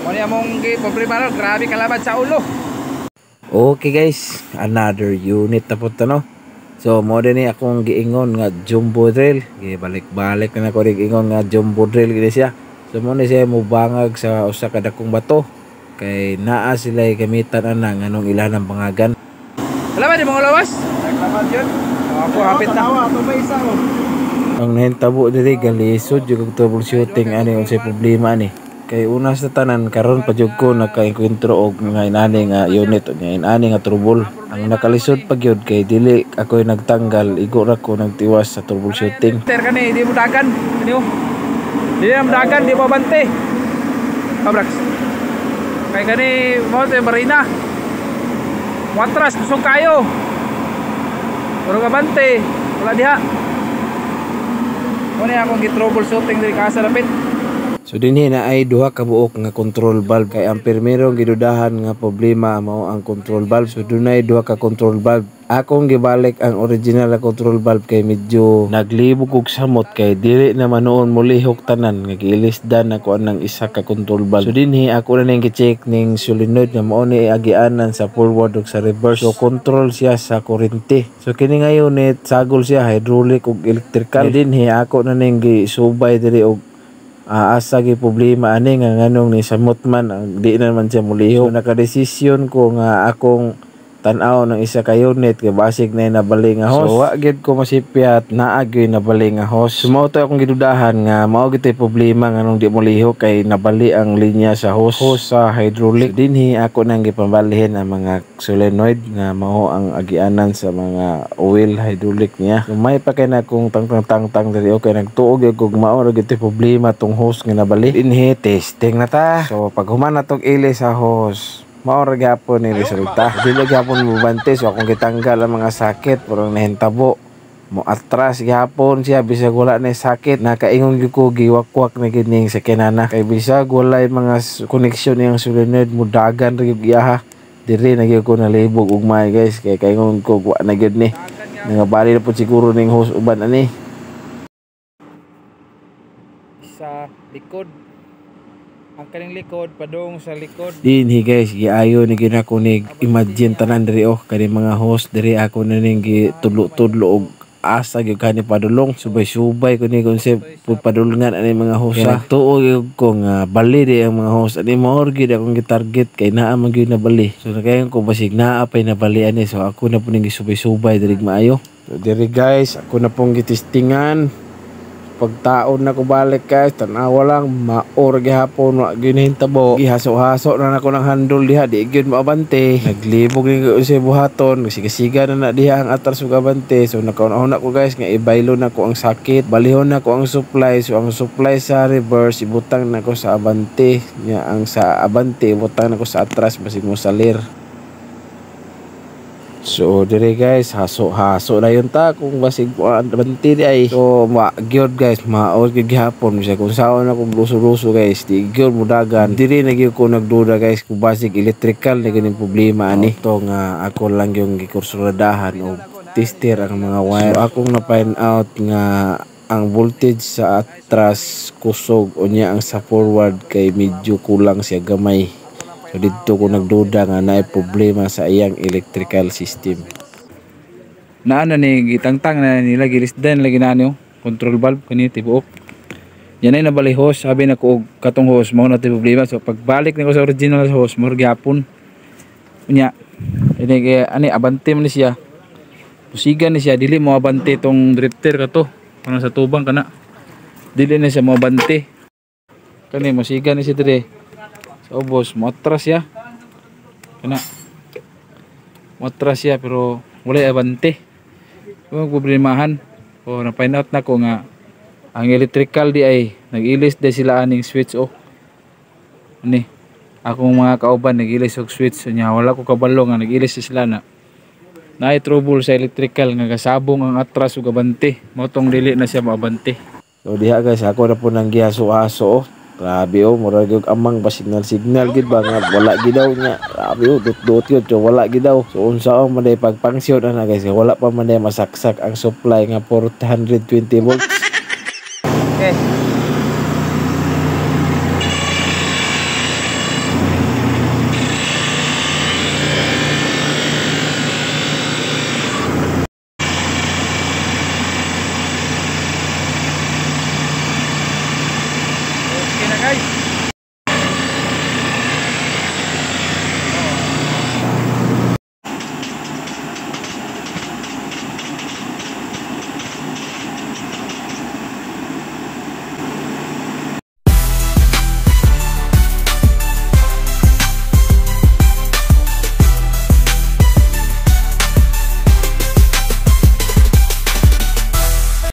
Ano among problema no, grabe kalaban sa ulo. Okay guys, another unit na po ito, no? So mo din akong giingon nga jumbo drill. Gibalik-balik na ako giingon nga jumbo drill gini siya. So mo ni siya mubangag sa usa ka dakong bato. Kay naa sila gamitan ana nganong ilanang pangagan. Wala ba di mga lawas? Naglaban yun. Ako hapit na. Ako may isa ko. Ang nahintabo diri galisod jud og troubleshooting ani unsay problema ni. Kay una sa tanan karon pa jud ko naka-enkwentro og nga inani nga unit nga inani nga trouble. Ang nakalisod pa gyud kay dili ako'y nagtanggal, igo ra ko nagtiwas sa troubleshooting. Ter kani di mo dagan, kaniyo. Di mo dagan, di mo bante. Abrax. Kay kani mo te marina. Watras kusog kayo. Puro ka bante, wala diha. Mo ni akong gi-troubleshooting diri ka sa lapit. So dinhi na ay duha ka buok nga control valve kay ang pirmerong gidudahan nga problema mao ang control valve. So dunay duha ka control valve. Akong gibalik ang original na control valve kay medyo naglibog og samot kay dili na manoon molihok tanan nga giilisdan ako anang isa ka control valve. So dinhi ako na ning gi-check ning solenoid nga mao ni agianan sa forward ug sa reverse. So control siya sa kuryente. So kini nga unit sagol siya hydraulic ug electrical. Dinhi ako na ning gisubay diri og asa gi problema ani nga nganong ni samot man di na man siya muliho. So nakadesisyon ko nga akong tan-aw ng isa ka unit kay basig na nabali nga hose. So wa gid ko masipyat naa gyud nabali nga hose. Sumo to akong gidudahan nga mao gid problema nganong di muliho kay nabali ang linya sa hose sa hydraulic. So dinhi ako nang gipambalihin ang mga solenoid nga mao ang agianan sa mga oil hydraulic niya. So may pa kay na kung tang diri okay nagtuog og mao ra gid problema tong hose nga nabali. Dinhi testing na ta. So pag human na tong ili sa hose maura gyapon ni resulta. Dili gyapon mo bante so akong gitanggal ang mga sakit pero nahintabo. Mo atras gyapon siya bisag wala na sakit. Nakaingon gyud ko giwakwak na gining sa kinana. Kay bisag wala mga connection yang solenoid mo dagan ra gyud iyaha. Diri na gyud ko nalibog ugmay guys kay kaingon ko wa na gyud ni. Nangabali na po siguro ning hose uban ani. Sa likod ang kaning likod padung sa likod dinhi guys giayo ni gina ko ni imagine tanan diri kani mga host diri ako na ning gitudlo-tudlo og asa gyud kani padulong subay-subay ko ni konsep padulungan ani mga host sa tuog ko nga bali di ang mga host ani more gid akong gitarget kay naa man gyud na bali. So nakayon ko basig naa pay na bali ani so ako na po ning gisubay-subay diri maayo. So diri guys ako na pong gitistingan. Pagtaon na ko balik guys, tanawa lang maor gihapon wa ginahintabo. Gihaso-haso na nako ng handle diha, di gyud maabante. Naglibog ni ko sa buhaton, siga-siga na diha ang atras ug abante. So nakauna ko guys nga ibaylo na ko ang sakit, balihon na ko ang supply. So ang supply sa reverse ibutang na ko sa abante, nya ang sa abante ibutang na ko sa atras basig mo salir. So dire guys haso na yun ta kung basig abante di ay. So gyud guys maor gyud gihapon siya kung saon ako luso-luso guys di gyud mudagan. Dire na gyud ko nagduda guys kung basig electrical na ganing problema ani. To nga ako lang yung gikursuradahan og tester ang mga wire. So akong na find out nga ang voltage sa atras kusog unya ang sa forward kay medyo kulang siya gamay. So dito ko nagduda nga naay problema sa iyang electrical system. Naana ni gitangtang na nila gilisdan lagi na niyo control valve kani tibuok. Yan ay nabali hose sabi na ko og katong hose mao na problema. So pagbalik niko sa original hose mo gyapon. Unya ini ani abante man ni siya. Pusigan ni siya dili mo abante tong drifter kato. Kana sa tubang kana. Dili na siya mo abante. Kani musigan ni siya dire. So boss, matras ya. Kana. Matras ya pero wala abante. Kung problemahan o na find out na ko nga ang electrical di ay nag-ilis di sila aning switch Ani. Akong mga kauban nag-ilis og switch nya wala ko kabalo nga nag-ilis sila na. Naay trouble sa electrical nga kasabong ang atras ug abante. Motong dili na siya maabante. So diha guys ako na po nang gihaso-aso. Grabe murag yung amang ba signal gid ba nga wala gid daw nya. Grabe dot yun so wala gid daw. So unsa man day pagpangsyon ana guys wala pa man day masaksak ang supply nga 420 volts. Okay.